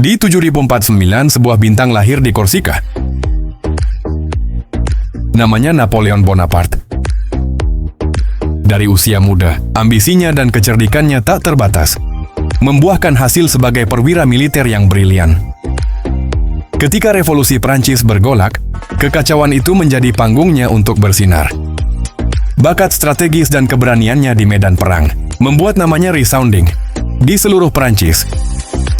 Di 7049, sebuah bintang lahir di Korsika. Namanya Napoleon Bonaparte. Dari usia muda, ambisinya dan kecerdikannya tak terbatas, membuahkan hasil sebagai perwira militer yang brilian. Ketika revolusi Prancis bergolak, kekacauan itu menjadi panggungnya untuk bersinar. Bakat strategis dan keberaniannya di medan perang membuat namanya resounding di seluruh Prancis.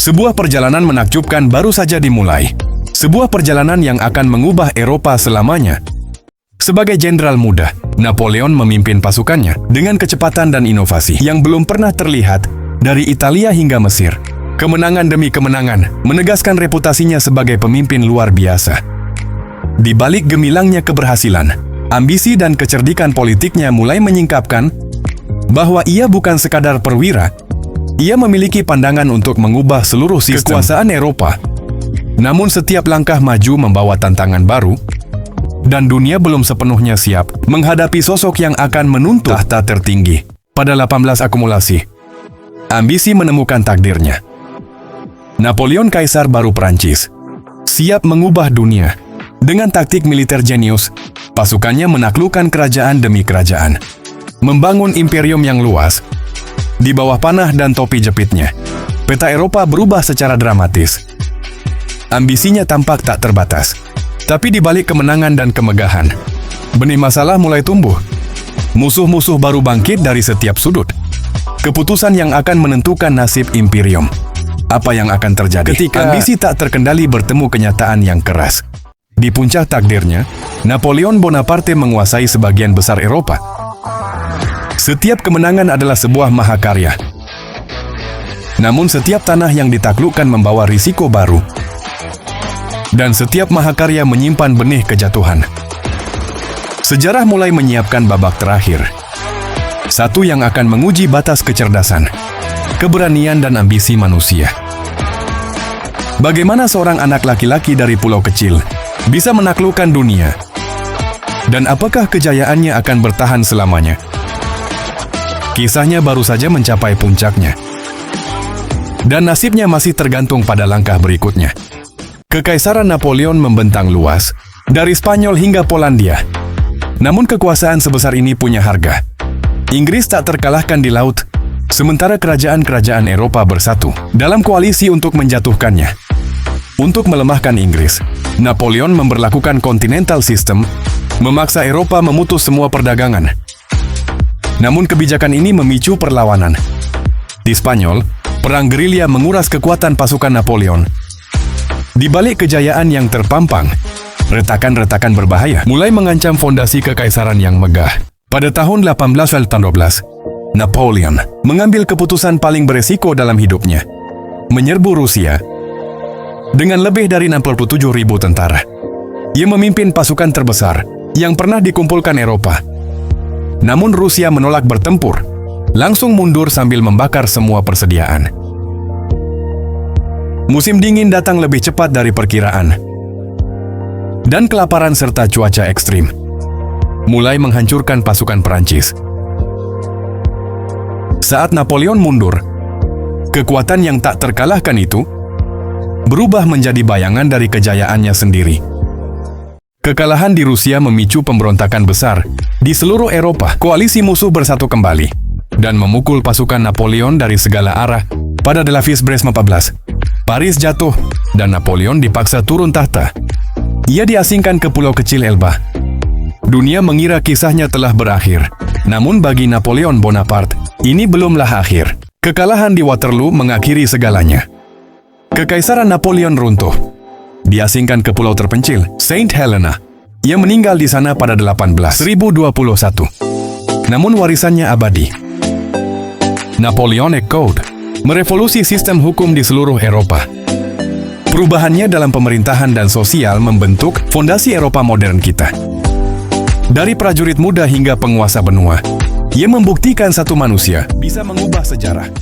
Sebuah perjalanan menakjubkan baru saja dimulai. Sebuah perjalanan yang akan mengubah Eropa selamanya. Sebagai jenderal muda, Napoleon memimpin pasukannya dengan kecepatan dan inovasi yang belum pernah terlihat dari Italia hingga Mesir. Kemenangan demi kemenangan menegaskan reputasinya sebagai pemimpin luar biasa. Di balik gemilangnya keberhasilan, ambisi dan kecerdikan politiknya mulai menyingkapkan bahwa ia bukan sekadar perwira. Ia memiliki pandangan untuk mengubah seluruh sistem kekuasaan Eropa. Namun setiap langkah maju membawa tantangan baru, dan dunia belum sepenuhnya siap menghadapi sosok yang akan menuntut tahta tertinggi. Pada 18 akumulasi, ambisi menemukan takdirnya. Napoleon Kaisar baru Prancis, siap mengubah dunia. Dengan taktik militer jenius, pasukannya menaklukkan kerajaan demi kerajaan, membangun imperium yang luas. Di bawah panah dan topi jepitnya, peta Eropa berubah secara dramatis. Ambisinya tampak tak terbatas. Tapi di balik kemenangan dan kemegahan, benih masalah mulai tumbuh. Musuh-musuh baru bangkit dari setiap sudut. Keputusan yang akan menentukan nasib imperium. Apa yang akan terjadi ketika ambisi tak terkendali bertemu kenyataan yang keras? Di puncak takdirnya, Napoleon Bonaparte menguasai sebagian besar Eropa. Setiap kemenangan adalah sebuah mahakarya. Namun setiap tanah yang ditaklukkan membawa risiko baru. Dan setiap mahakarya menyimpan benih kejatuhan. Sejarah mulai menyiapkan babak terakhir. Satu yang akan menguji batas kecerdasan, keberanian dan ambisi manusia. Bagaimana seorang anak laki-laki dari pulau kecil bisa menaklukkan dunia? Dan apakah kejayaannya akan bertahan selamanya? Kisahnya baru saja mencapai puncaknya. Dan nasibnya masih tergantung pada langkah berikutnya. Kekaisaran Napoleon membentang luas, dari Spanyol hingga Polandia. Namun kekuasaan sebesar ini punya harga. Inggris tak terkalahkan di laut, sementara kerajaan-kerajaan Eropa bersatu dalam koalisi untuk menjatuhkannya. Untuk melemahkan Inggris, Napoleon memberlakukan continental system, memaksa Eropa memutus semua perdagangan. Namun kebijakan ini memicu perlawanan. Di Spanyol, perang gerilya menguras kekuatan pasukan Napoleon. Di balik kejayaan yang terpampang, retakan-retakan berbahaya mulai mengancam fondasi kekaisaran yang megah. Pada tahun 1812, Napoleon mengambil keputusan paling beresiko dalam hidupnya, menyerbu Rusia. Dengan lebih dari 67.000 tentara, ia memimpin pasukan terbesar yang pernah dikumpulkan Eropa. Namun Rusia menolak bertempur, langsung mundur sambil membakar semua persediaan. Musim dingin datang lebih cepat dari perkiraan. Dan kelaparan serta cuaca ekstrim mulai menghancurkan pasukan Perancis. Saat Napoleon mundur, kekuatan yang tak terkalahkan itu berubah menjadi bayangan dari kejayaannya sendiri. Kekalahan di Rusia memicu pemberontakan besar di seluruh Eropa. Koalisi musuh bersatu kembali dan memukul pasukan Napoleon dari segala arah. Pada Lavisse-Brest 14, Paris jatuh dan Napoleon dipaksa turun tahta. Ia diasingkan ke pulau kecil Elba. Dunia mengira kisahnya telah berakhir. Namun bagi Napoleon Bonaparte, ini belumlah akhir. Kekalahan di Waterloo mengakhiri segalanya. Kekaisaran Napoleon runtuh. Diasingkan ke pulau terpencil, Saint Helena. Ia meninggal di sana pada 1021. Namun warisannya abadi. Napoleonic Code merevolusi sistem hukum di seluruh Eropa. Perubahannya dalam pemerintahan dan sosial membentuk fondasi Eropa modern kita. Dari prajurit muda hingga penguasa benua, ia membuktikan satu manusia bisa mengubah sejarah.